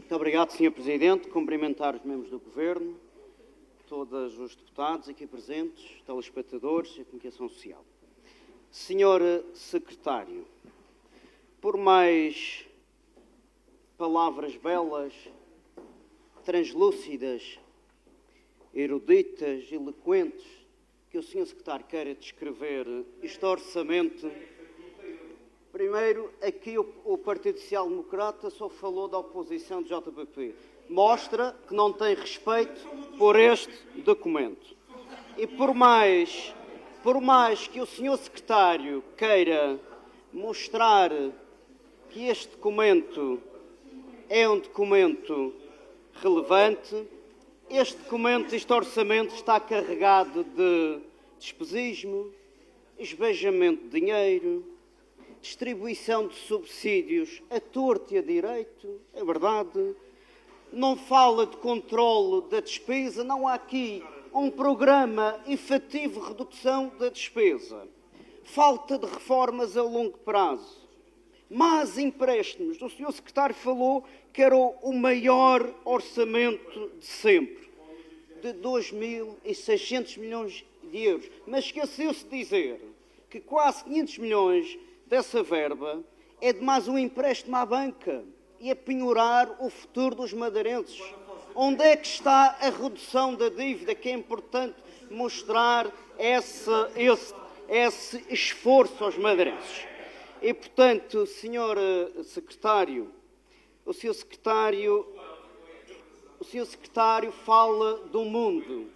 Muito obrigado, Sr. Presidente. Cumprimentar os membros do Governo, todos os deputados aqui presentes, telespectadores e a comunicação social. Sr. Secretário, por mais palavras belas, translúcidas, eruditas, eloquentes, que o Sr. Secretário queira descrever este orçamento. Primeiro, aqui o Partido Social Democrata só falou da oposição do JPP. Mostra que não tem respeito por este documento. E por mais que o Sr. Secretário queira mostrar que este documento é um documento relevante, este documento, este orçamento está carregado de despesismo, esbanjamento de dinheiro, distribuição de subsídios a torto e a direito, é verdade. Não fala de controle da despesa, não há aqui um programa efetivo de redução da despesa. Falta de reformas a longo prazo. Mas empréstimos. O Sr. Secretário falou que era o maior orçamento de sempre, de 2.600 milhões de euros. Mas esqueceu-se de dizer que quase 500 milhões dessa verba é de mais um empréstimo à banca e a penhorar o futuro dos madeirenses. Onde é que está a redução da dívida, que é importante mostrar esse esforço aos madeirenses? E, portanto, Sr. Secretário, o Sr. Secretário fala do mundo,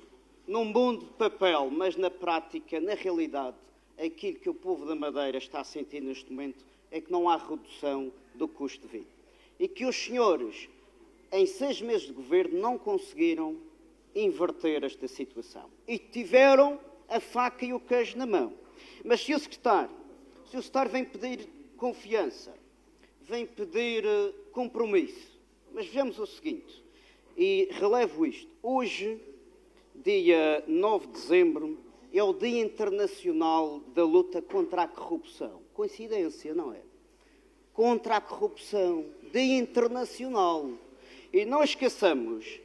num mundo de papel, mas na prática, na realidade, aquilo que o povo da Madeira está a sentir neste momento é que não há redução do custo de vida. E que os senhores, em 6 meses de governo, não conseguiram inverter esta situação. E tiveram a faca e o queijo na mão. Mas, Sr. Secretário, o Sr. Secretário vem pedir confiança, vem pedir compromisso. Mas vejamos o seguinte, e relevo isto. Hoje, dia 9 de dezembro, é o Dia Internacional da Luta contra a Corrupção. Coincidência, não é? Contra a corrupção. Dia Internacional. E não esqueçamos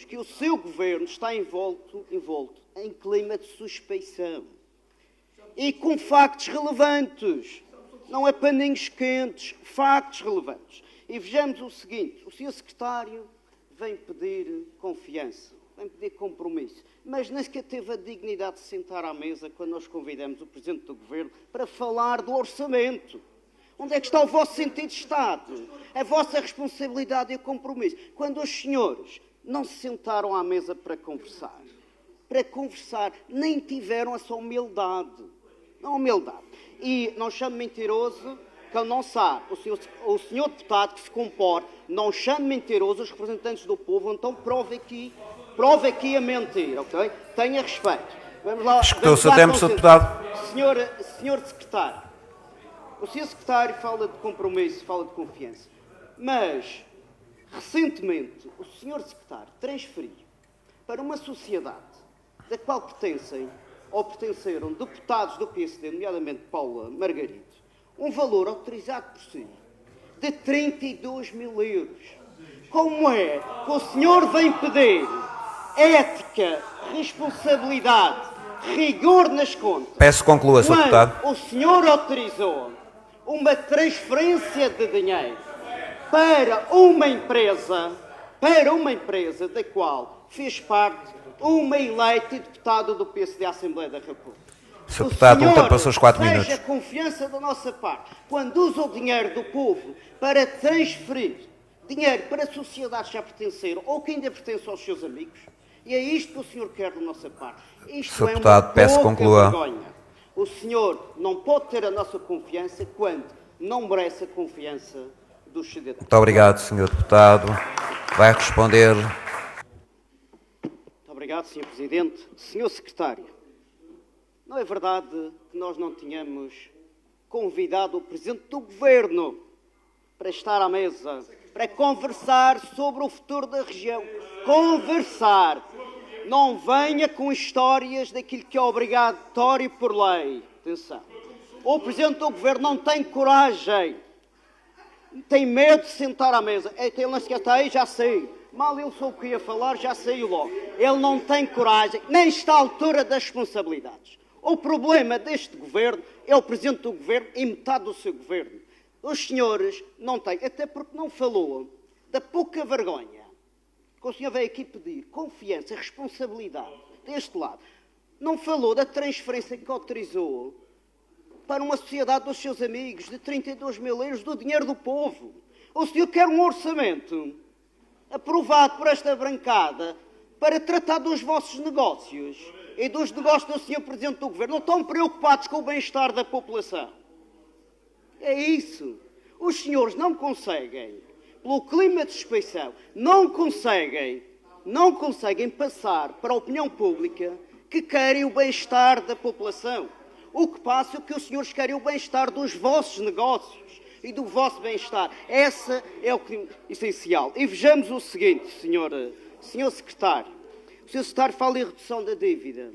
que o seu governo está envolto em clima de suspeição. E com factos relevantes. Não é paninhos quentes, factos relevantes. E vejamos o seguinte, o Sr. Secretário vem pedir confiança, vem pedir compromisso, mas nem sequer teve a dignidade de sentar à mesa quando nós convidamos o Presidente do Governo para falar do orçamento. Onde é que está o vosso sentido de Estado? A vossa responsabilidade e o compromisso? Quando os senhores não se sentaram à mesa para conversar, nem tiveram essa humildade. Não humildade. E não chame mentiroso que ele não sabe. O senhor deputado que se comporta, não chame mentiroso os representantes do povo, então prove aqui a mentira, ok? Tenha respeito. Vamos lá. Escutou o seu tempo, Sr. Deputado. Senhor Secretário, o Sr. Secretário fala de compromisso, fala de confiança, mas, recentemente, o Sr. Secretário transferiu para uma sociedade da qual pertenceram deputados do PSD, nomeadamente Paula Margarito, um valor autorizado por si de 32 mil euros. Como é que o senhor vem pedir ética, responsabilidade, rigor nas contas? Peço que conclua, Sr. Deputado. O senhor autorizou uma transferência de dinheiro para uma empresa da qual fez parte uma eleita e deputada do PSD à Assembleia da República. Sr. Deputado, ultrapassou os 4 minutos. Seja confiança da nossa parte, quando usa o dinheiro do povo para transferir dinheiro para sociedades que já pertenceram ou que ainda pertencem aos seus amigos, e é isto que o senhor quer da nossa parte. Isto Sr. Deputado, peço que conclua. Vergonha. O senhor não pode ter a nossa confiança quando não merece a confiança dos cidadãos. Muito obrigado, Sr. Deputado. Vai responder. Muito obrigado, Sr. Presidente. Sr. Secretário, não é verdade que nós não tínhamos convidado o Presidente do Governo para estar à mesa, para conversar sobre o futuro da região? Conversar. Não venha com histórias daquilo que é obrigatório por lei. Atenção. O Presidente do Governo não tem coragem tem medo de sentar à mesa. Ele não se está aí, já sei. Mal ele soube o que ia falar, já saiu logo. Ele não tem coragem, nem está à altura das responsabilidades. O problema deste governo é o presidente do governo e metade do seu governo. Os senhores não têm, até porque não falou da pouca vergonha que o senhor veio aqui pedir, confiança, responsabilidade deste lado. Não falou da transferência que autorizou para uma sociedade dos seus amigos de 32 mil euros do dinheiro do povo. O senhor quer um orçamento aprovado por esta bancada para tratar dos vossos negócios e dos negócios do senhor Presidente do Governo. Não estão preocupados com o bem-estar da população. É isso. Os senhores não conseguem, pelo clima de suspeição, não conseguem passar para a opinião pública que querem o bem-estar da população. O que passa é que os senhores querem o bem-estar dos vossos negócios e do vosso bem-estar. Essa é o que essencial. E vejamos o seguinte, senhor secretário. O senhor secretário fala em redução da dívida,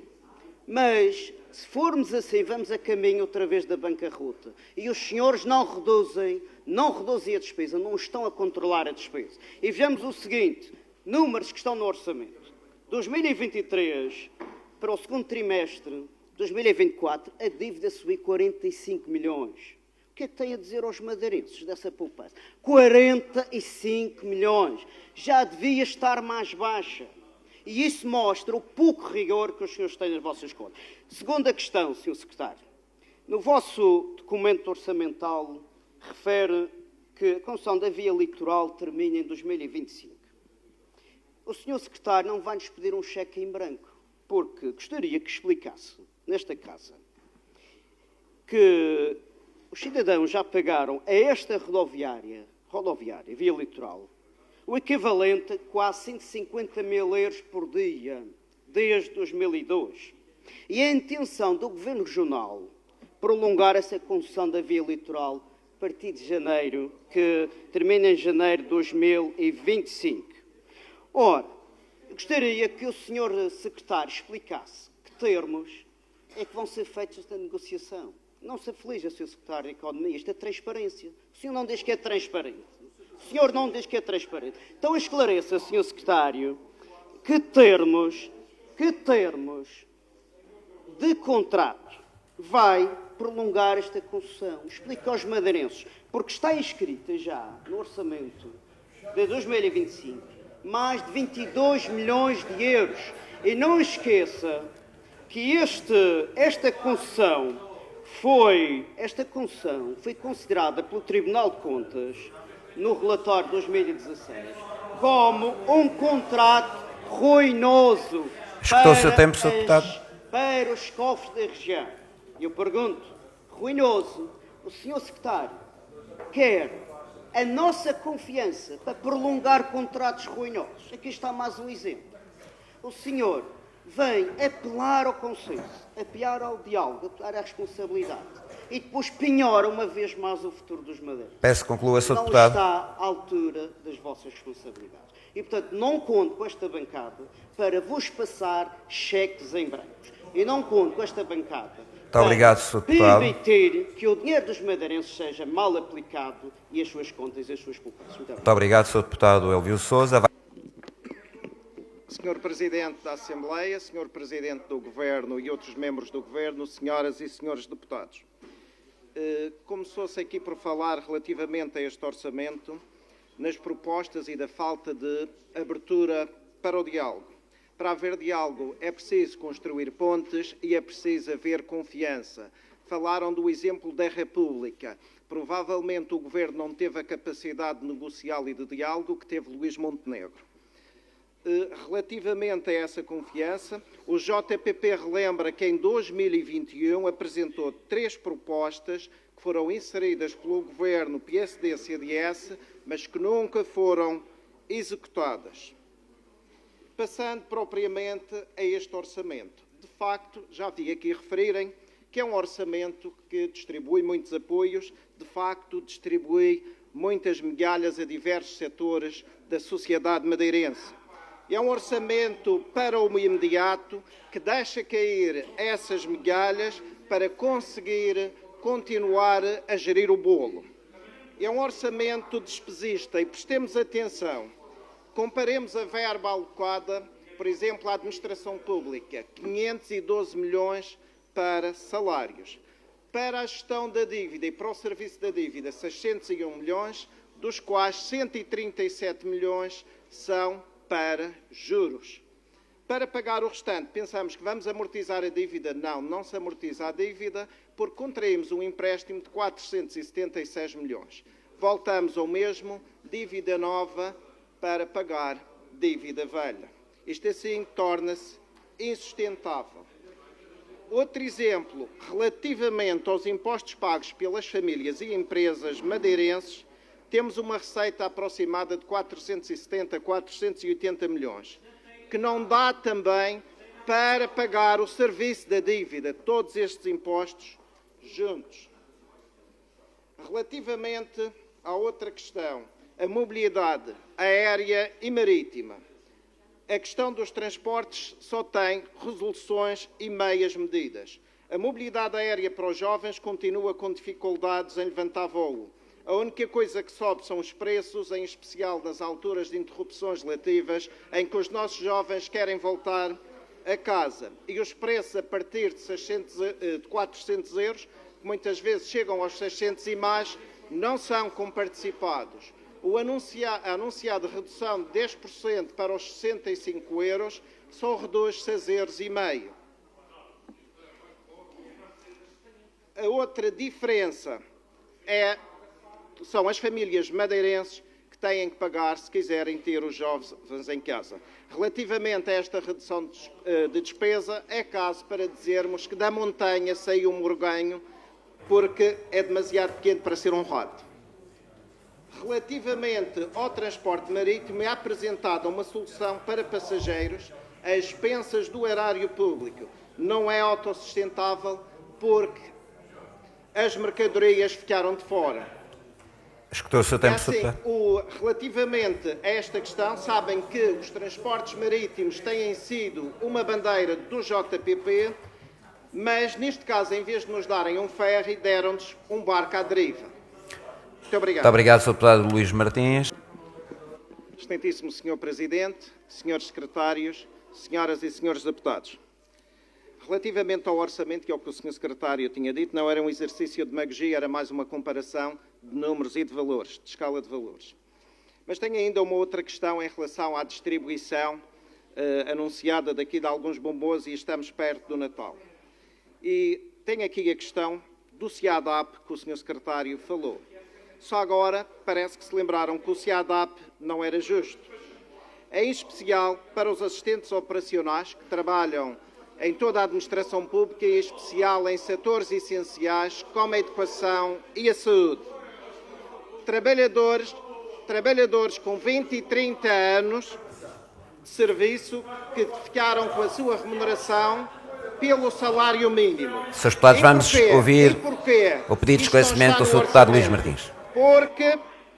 mas se formos assim, vamos a caminho outra vez da bancarrota. E os senhores não reduzem a despesa, não estão a controlar a despesa. E vejamos o seguinte, números que estão no orçamento. 2023, para o segundo trimestre de 2024, a dívida subiu 45 milhões. O que é que tem a dizer aos madeirenses dessa poupança? 45 milhões. Já devia estar mais baixa. E isso mostra o pouco rigor que os senhores têm nas vossas contas. Segunda questão, Sr. Secretário. No vosso documento orçamental refere que a concessão da via litoral termina em 2025. O Sr. Secretário não vai nos pedir um cheque em branco, porque gostaria que explicasse, nesta casa, que os cidadãos já pagaram a esta rodoviária, via litoral, o equivalente a quase 150 mil euros por dia, desde 2002. E a intenção do Governo Regional prolongar essa concessão da via litoral a partir de janeiro, que termina em janeiro de 2025. Ora, gostaria que o Sr. Secretário explicasse que termos é que vão ser feitos esta negociação. Não se aflige, Sr. Secretário de Economia, isto é transparência. O senhor não diz que é transparente. O senhor não diz que é transparente. Então esclareça, Sr. Secretário, que termos de contrato vai prolongar esta concessão. Explique aos madeirenses, porque está inscrita já no orçamento de 2025 mais de 22 milhões de euros. E não esqueça que esta concessão foi considerada pelo Tribunal de Contas, no relatório de 2016, como um contrato ruinoso para os cofres da região. Eu pergunto, ruinoso, o Sr. Secretário quer a nossa confiança para prolongar contratos ruinosos? Aqui está mais um exemplo. O senhor vem apelar ao consenso, apelar ao diálogo, apelar à responsabilidade e depois penhora uma vez mais o futuro dos madeirenses. Peço que conclua, Sr. Não Deputado. está à altura das vossas responsabilidades. E, portanto, não conto com esta bancada para vos passar cheques em brancos. E não conto com esta bancada obrigado, Sr. Deputado. permitir que o dinheiro dos madeirenses seja mal aplicado e as suas contas e as suas poupanças. Muito obrigado, Sr. Deputado Elvio Sousa. Senhor Presidente da Assembleia, Senhor Presidente do Governo e outros membros do Governo, senhoras e senhores deputados. Começou-se aqui por falar relativamente a este orçamento, nas propostas e da falta de abertura para o diálogo. Para haver diálogo é preciso construir pontes e é preciso haver confiança. Falaram do exemplo da República. Provavelmente o Governo não teve a capacidade negocial e de diálogo que teve Luís Montenegro. Relativamente a essa confiança, o JPP relembra que em 2021 apresentou 3 propostas que foram inseridas pelo Governo PSD-CDS, mas que nunca foram executadas. Passando propriamente a este orçamento. De facto, já vi aqui referirem que é um orçamento que distribui muitos apoios, de facto distribui muitas migalhas a diversos setores da sociedade madeirense. É um orçamento para o imediato que deixa cair essas migalhas para conseguir continuar a gerir o bolo. É um orçamento despesista e prestemos atenção. Comparemos a verba alocada, por exemplo, à administração pública, 512 milhões para salários. Para a gestão da dívida e para o serviço da dívida, 601 milhões, dos quais 137 milhões são para juros. Para pagar o restante, pensamos que vamos amortizar a dívida? Não, não se amortiza a dívida, porque contraímos um empréstimo de 476 milhões. Voltamos ao mesmo, dívida nova para pagar dívida velha. Isto assim torna-se insustentável. Outro exemplo, relativamente aos impostos pagos pelas famílias e empresas madeirenses, temos uma receita aproximada de 470 a 480 milhões, que não dá também para pagar o serviço da dívida, todos estes impostos juntos. Relativamente à outra questão, a mobilidade aérea e marítima, a questão dos transportes só tem resoluções e meias medidas. A mobilidade aérea para os jovens continua com dificuldades em levantar voo. A única coisa que sobe são os preços, em especial nas alturas de interrupções letivas, em que os nossos jovens querem voltar a casa. E os preços a partir de 400 euros, que muitas vezes chegam aos 600 e mais, não são comparticipados. A anunciada redução de 10% para os 65 euros só reduz 6,5 euros. A outra diferença são as famílias madeirenses que têm que pagar se quiserem ter os jovens em casa. Relativamente a esta redução de despesa, é caso para dizermos que da montanha saiu um morganho porque é demasiado pequeno para ser honrado. Relativamente ao transporte marítimo, é apresentada uma solução para passageiros às expensas do erário público. Não é autossustentável porque as mercadorias ficaram de fora. Escutou o seu tempo, Sr. Deputado. Relativamente a esta questão, sabem que os transportes marítimos têm sido uma bandeira do JPP, mas neste caso, em vez de nos darem um ferry, deram-nos um barco à deriva. Muito obrigado. Muito obrigado, Sr. Deputado Luís Martins. Excelentíssimo Sr. Presidente, Srs. Secretários, Senhoras e Senhores Deputados. Relativamente ao orçamento, que é o que o Sr. Secretário tinha dito, não era um exercício de demagogia, era mais uma comparação de números e de valores, de escala de valores. Mas tenho ainda uma outra questão em relação à distribuição anunciada daqui de alguns bombons e estamos perto do Natal. E tenho aqui a questão do CIADAP que o Sr. Secretário falou. Só agora parece que se lembraram que o CIADAP não era justo. Em especial para os assistentes operacionais que trabalham em toda a administração pública e em especial em setores essenciais como a educação e a saúde. Trabalhadores com 20 e 30 anos de serviço que ficaram com a sua remuneração pelo salário mínimo. Srs. Deputados, vamos ouvir o pedido de esclarecimento do Sr. Deputado Luís Martins.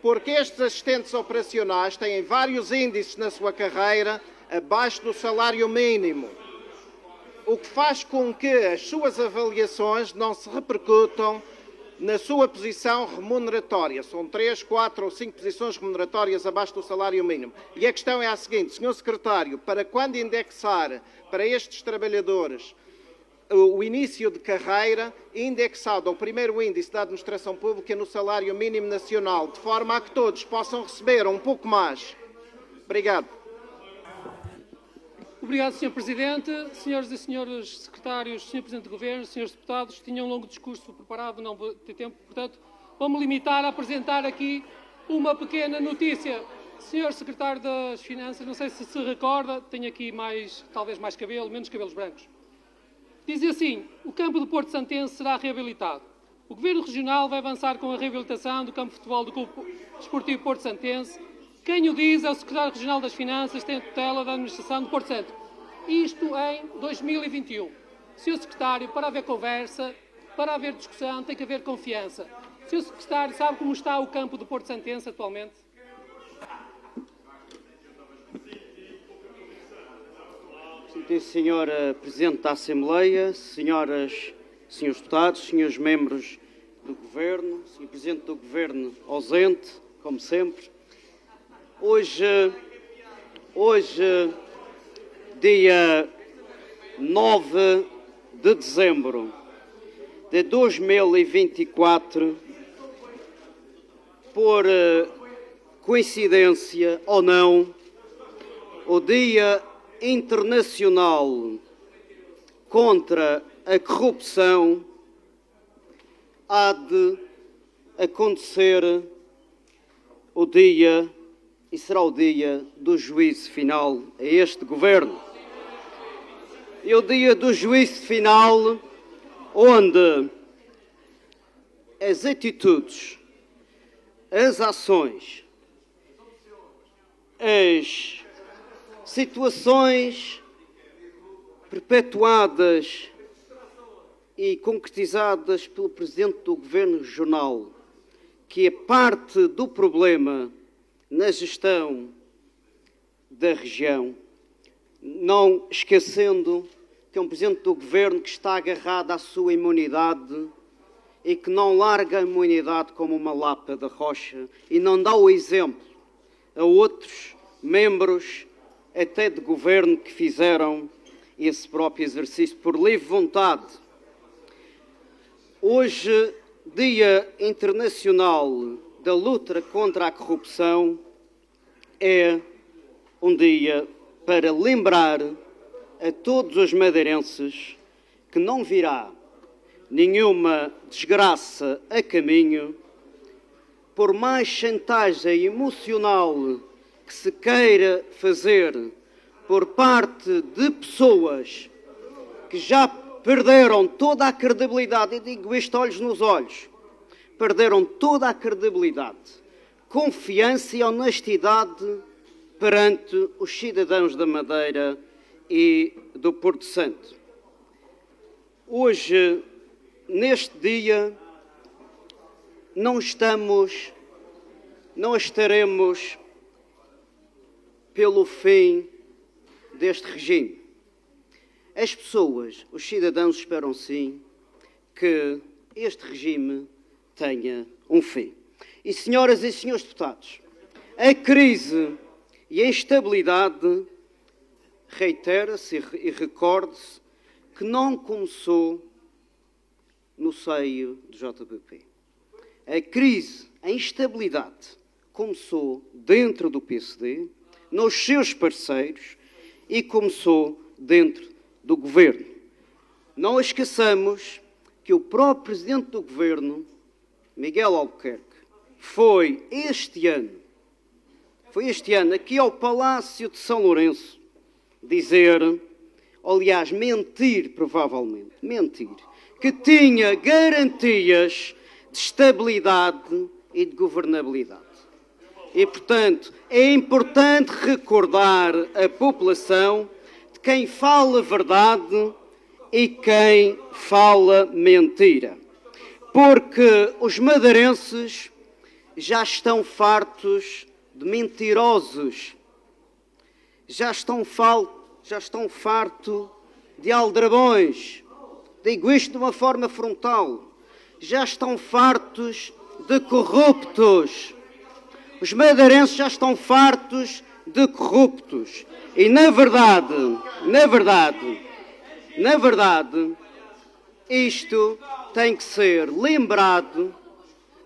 Porque estes assistentes operacionais têm vários índices na sua carreira abaixo do salário mínimo, o que faz com que as suas avaliações não se repercutam na sua posição remuneratória. São 3, 4 ou 5 posições remuneratórias abaixo do salário mínimo. E a questão é a seguinte, Sr. Secretário, para quando indexar para estes trabalhadores o início de carreira, indexado ao primeiro índice da administração pública no salário mínimo nacional, de forma a que todos possam receber um pouco mais. Obrigado. Obrigado, Sr. Presidente. Senhoras e Senhores Secretários, Sr. Presidente do Governo, Srs. Deputados, tinha um longo discurso preparado, não vou ter tempo, portanto, vou-me limitar a apresentar aqui uma pequena notícia. Sr. Secretário das Finanças, não sei se se recorda, tem aqui talvez mais cabelo, menos cabelos brancos. Dizia assim, o campo do Porto Santense será reabilitado. O Governo Regional vai avançar com a reabilitação do campo de futebol do Clube Desportivo Porto Santense. Quem o diz é o Secretário Regional das Finanças, tem a tutela da Administração do Porto Santo. Isto em 2021. Sr. Secretário, para haver conversa, para haver discussão, tem que haver confiança. Sr. Secretário, sabe como está o campo do Porto Santense atualmente? Senhora Presidente da Assembleia, senhoras, senhores deputados, senhores membros do Governo, Sr. Presidente do Governo ausente, como sempre. Hoje, dia 9 de dezembro de 2024, por coincidência ou não, o Dia Internacional contra a Corrupção há de acontecer o dia, e será o dia do juízo final a este Governo. E o dia do juízo final, onde as atitudes, as ações, as situações perpetuadas e concretizadas pelo Presidente do Governo Regional, que é parte do problema na gestão da região, não esquecendo que é um Presidente do Governo que está agarrado à sua imunidade e que não larga a imunidade como uma lapa da rocha e não dá o exemplo a outros membros, até de Governo, que fizeram esse próprio exercício por livre vontade. Hoje, Dia Internacional da Luta contra a Corrupção, é um dia para lembrar a todos os madeirenses que não virá nenhuma desgraça a caminho, por mais chantagem emocional que se queira fazer por parte de pessoas que já perderam toda a credibilidade, e digo isto olhos nos olhos, perderam toda a credibilidade, confiança e honestidade perante os cidadãos da Madeira e do Porto Santo. Hoje, neste dia, não estaremos pelo fim deste regime. As pessoas, os cidadãos, esperam sim que este regime tenha um fim. E, senhoras e senhores deputados, a crise e a instabilidade, reitera-se e recorde-se, que não começou no seio do JPP. A crise, a instabilidade, começou dentro do PSD, nos seus parceiros, e começou dentro do Governo. Não esqueçamos que o próprio Presidente do Governo, Miguel Albuquerque, foi este ano aqui ao Palácio de São Lourenço dizer, aliás, mentir provavelmente, que tinha garantias de estabilidade e de governabilidade. E, portanto, é importante recordar a população de quem fala verdade e quem fala mentira. Porque os madeirenses já estão fartos de mentirosos, já estão fartos de aldrabões, digo isto de uma forma frontal, já estão fartos de corruptos. Os madeirenses já estão fartos de corruptos. E, na verdade, isto tem que ser lembrado,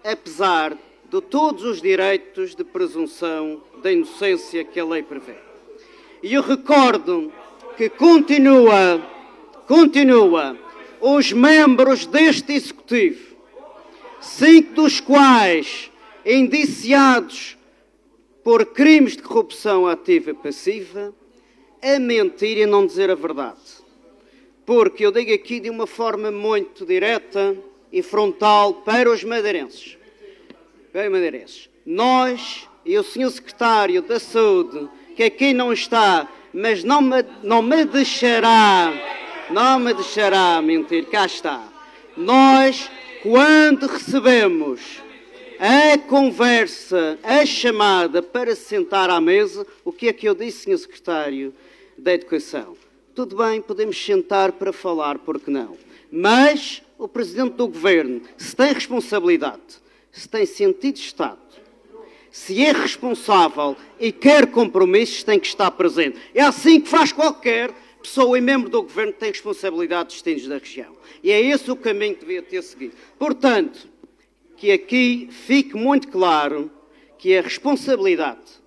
apesar de todos os direitos de presunção da inocência que a lei prevê. E eu recordo que continua os membros deste Executivo, 5 dos quais indiciados por crimes de corrupção ativa e passiva, a mentir e não dizer a verdade. Porque eu digo aqui de uma forma muito direta e frontal para os madeirenses. Nós e o Sr. Secretário da Saúde, que aqui não está, mas não me deixará mentir, cá está. Nós, quando recebemos a conversa, a chamada para se sentar à mesa, o que é que eu disse, Sr. Secretário da Educação? Tudo bem, podemos sentar para falar, por que não? Mas o Presidente do Governo, se tem responsabilidade, se tem sentido de Estado, se é responsável e quer compromissos, tem que estar presente. É assim que faz qualquer pessoa e membro do Governo que tem responsabilidade dos destinos da região. E é esse o caminho que devia ter seguido. Portanto, que aqui fique muito claro que a responsabilidade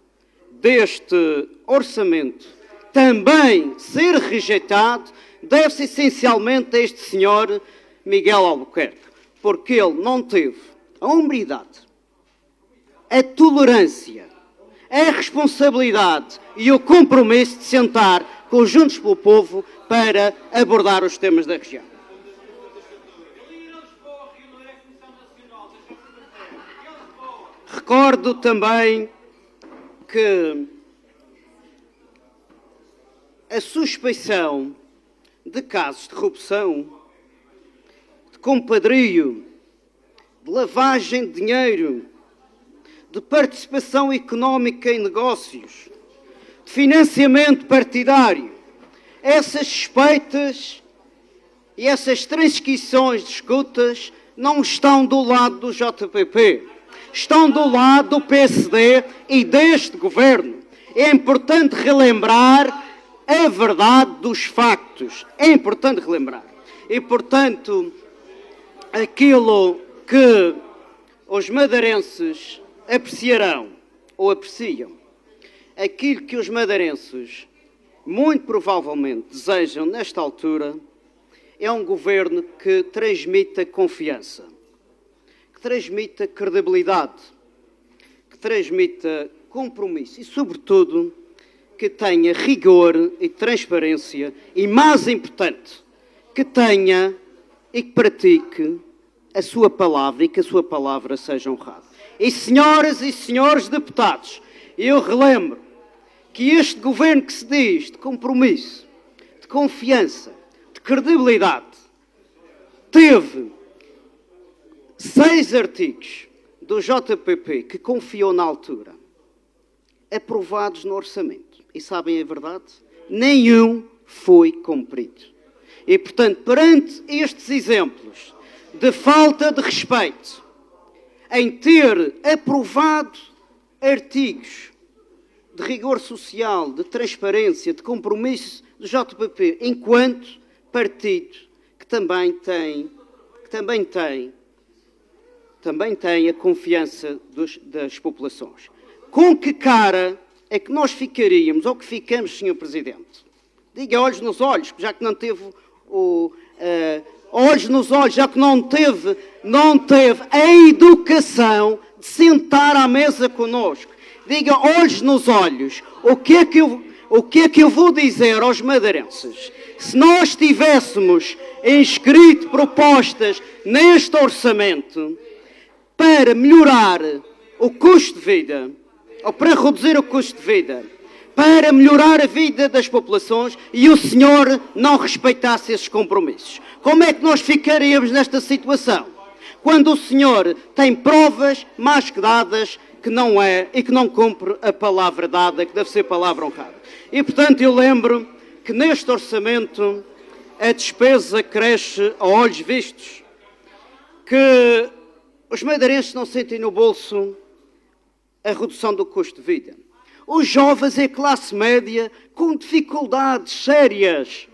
deste orçamento também ser rejeitado deve-se essencialmente a este senhor Miguel Albuquerque, porque ele não teve a hombridade, a tolerância, a responsabilidade e o compromisso de sentar com os Juntos pelo Povo para abordar os temas da região. Recordo também que a suspeição de casos de corrupção, de compadrio, de lavagem de dinheiro, de participação económica em negócios, de financiamento partidário, essas suspeitas e essas transcrições de escutas não estão do lado do JPP, estão do lado do PSD e deste Governo. É importante relembrar a verdade dos factos. É importante relembrar. E, portanto, aquilo que os madeirenses apreciarão ou apreciam, aquilo que os madeirenses muito provavelmente desejam nesta altura, é um governo que transmita confiança, que transmita credibilidade, que transmita compromisso e, sobretudo, que tenha rigor e transparência e, mais importante, que tenha e que pratique a sua palavra e que a sua palavra seja honrada. E, senhoras e senhores deputados, eu relembro que este governo que se diz de compromisso, de confiança, de credibilidade, teve 6 artigos do JPP que confiou na altura, aprovados no orçamento. E sabem a verdade? Nenhum foi cumprido. E, portanto, perante estes exemplos de falta de respeito em ter aprovado artigos de rigor social, de transparência, de compromisso do JPP, enquanto partido que também tem a confiança das populações. Com que cara é que nós ficaríamos, ou que ficamos, Sr. Presidente? Diga olhos nos olhos, já que não teve olhos nos olhos, já que não teve a educação de sentar à mesa connosco. Diga olhos nos olhos, o que é que eu vou dizer aos madeirenses? Se nós tivéssemos inscrito propostas neste orçamento para melhorar o custo de vida, ou para reduzir o custo de vida, para melhorar a vida das populações, e o senhor não respeitasse esses compromissos. Como é que nós ficaríamos nesta situação? Quando o senhor tem provas mais que dadas que não é e que não cumpre a palavra dada, que deve ser palavra honrada. E, portanto, eu lembro que neste orçamento a despesa cresce a olhos vistos, que os madeirenses não sentem no bolso a redução do custo de vida. Os jovens e a classe média com dificuldades sérias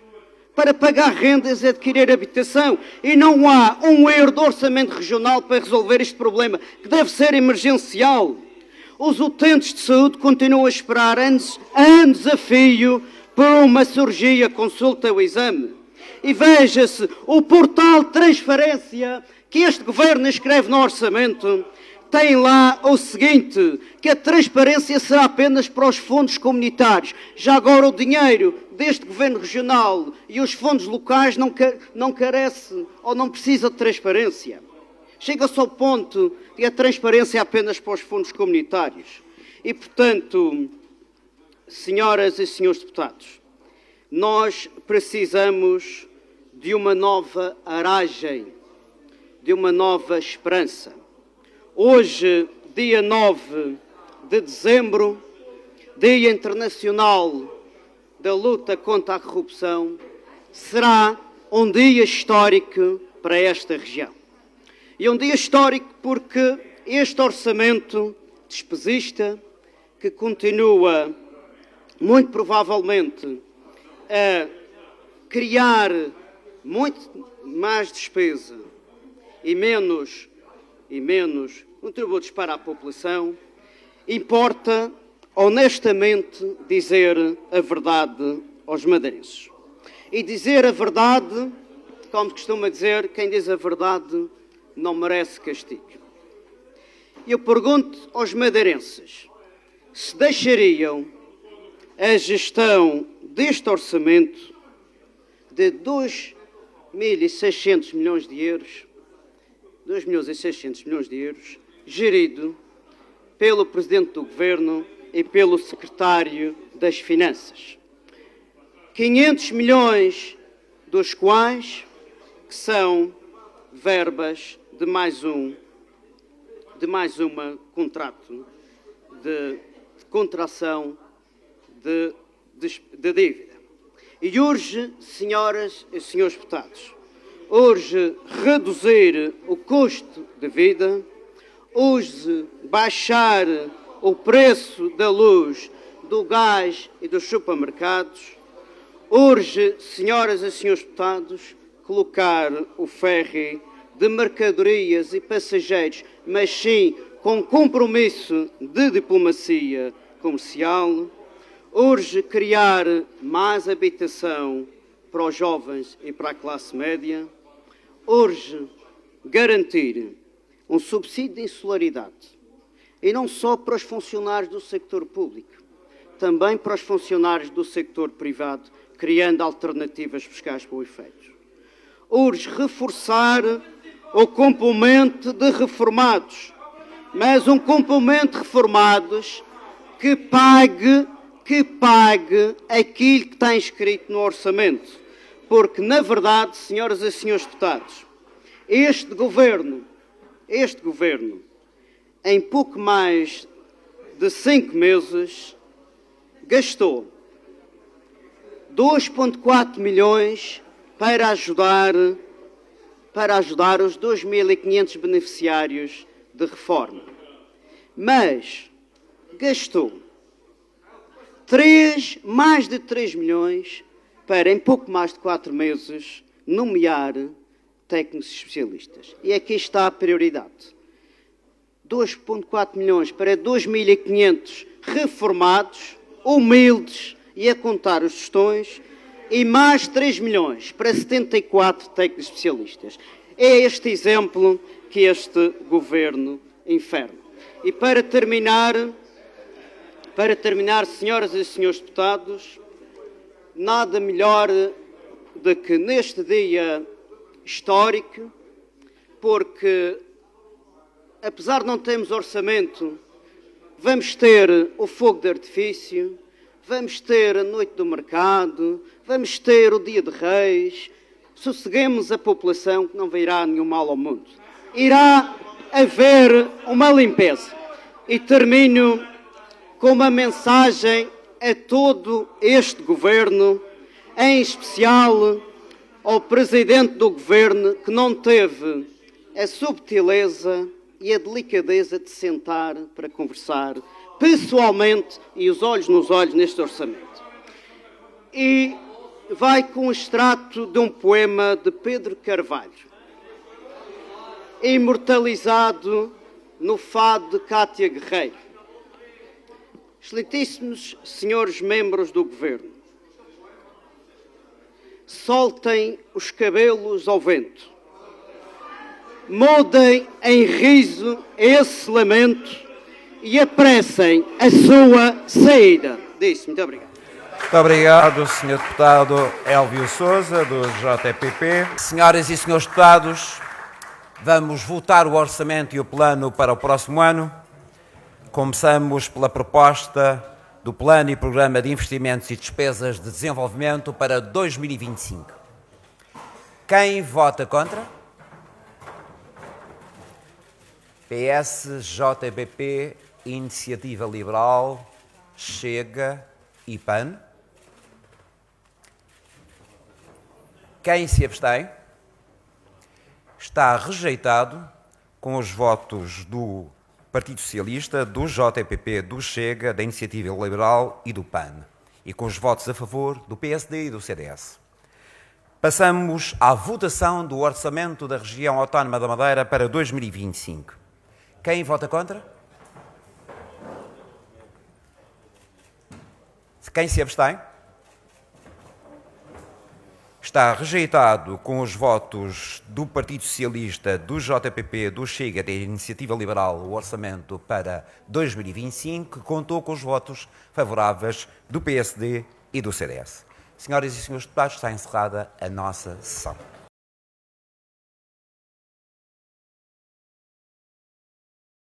para pagar rendas e adquirir habitação. E não há um euro de orçamento regional para resolver este problema, que deve ser emergencial. Os utentes de saúde continuam a esperar anos a fio por uma cirurgia, consulta ou exame. E veja-se, o portal de transparência que este governo escreve no orçamento tem lá o seguinte, que a transparência será apenas para os fundos comunitários. Já agora o dinheiro deste governo regional e os fundos locais não carece ou não precisa de transparência. Chega-se ao ponto de a transparência é apenas para os fundos comunitários. E, portanto, senhoras e senhores deputados, nós precisamos de uma nova aragem, de uma nova esperança. Hoje, dia 9 de dezembro, Dia Internacional da Luta contra a Corrupção, será um dia histórico para esta região. E um dia histórico porque este orçamento despesista, que continua muito provavelmente a criar muito mais despesa e menos contributos para a população, importa honestamente dizer a verdade aos madeirenses. E dizer a verdade, como costuma dizer, quem diz a verdade não merece castigo. Eu pergunto aos madeirenses se deixariam a gestão deste orçamento de 2.600 milhões de euros, 2.600 milhões de euros, gerido pelo Presidente do Governo e pelo Secretário das Finanças. 500 milhões dos quais que são verbas de mais um contrato de contração de dívida. E urge, senhoras e senhores deputados, urge reduzir o custo de vida, urge baixar o preço da luz, do gás e dos supermercados, urge, senhoras e senhores deputados, colocar o ferry de mercadorias e passageiros, mas sim com compromisso de diplomacia comercial, urge criar mais habitação para os jovens e para a classe média, urge garantir um subsídio de insularidade, e não só para os funcionários do sector público, também para os funcionários do sector privado, criando alternativas fiscais para o efeito. Urge reforçar o complemento de reformados, mas um complemento de reformados que pague aquilo que está inscrito no orçamento. Porque, na verdade, senhoras e senhores deputados, este governo, em pouco mais de 5 meses, gastou 2,4 milhões para ajudar os 2.500 beneficiários de reforma. Mas gastou mais de 3 milhões para, em pouco mais de 4 meses, nomear técnicos especialistas. E aqui está a prioridade. 2,4 milhões para 2.500 reformados, humildes e a contar os tostões, e mais 3 milhões para 74 técnicos especialistas. É este exemplo que este governo inferno. E para terminar, senhoras e senhores deputados, nada melhor do que neste dia histórico, porque, apesar de não termos orçamento, vamos ter o fogo de artifício, vamos ter a noite do mercado, vamos ter o dia de reis. Sosseguemos a população, que não virá nenhum mal ao mundo. Irá haver uma limpeza. E termino com uma mensagem a todo este governo, em especial ao Presidente do Governo, que não teve a subtileza e a delicadeza de sentar para conversar pessoalmente e os olhos nos olhos neste orçamento. E vai com um extrato de um poema de Pedro Carvalho, imortalizado no fado de Cátia Guerreiro. Excelentíssimos senhores membros do Governo, soltem os cabelos ao vento, mudem em riso esse lamento e apressem a sua saída. Disse. Muito obrigado. Muito obrigado, Sr. Deputado Elvio Sousa, do JPP. Senhoras e senhores deputados, vamos votar o orçamento e o plano para o próximo ano. Começamos pela proposta do Plano e Programa de Investimentos e Despesas de Desenvolvimento para 2025. Quem vota contra? PS, JPP, Iniciativa Liberal, Chega e PAN. Quem se abstém? Está rejeitado com os votos do Partido Socialista, do JPP, do Chega, da Iniciativa Liberal e do PAN. E com os votos a favor do PSD e do CDS. Passamos à votação do Orçamento da Região Autónoma da Madeira para 2025. Quem vota contra? Quem se abstém? Está rejeitado com os votos do Partido Socialista, do JPP, do Chega, da Iniciativa Liberal, o orçamento para 2025, que contou com os votos favoráveis do PSD e do CDS. Senhoras e senhores deputados, está encerrada a nossa sessão.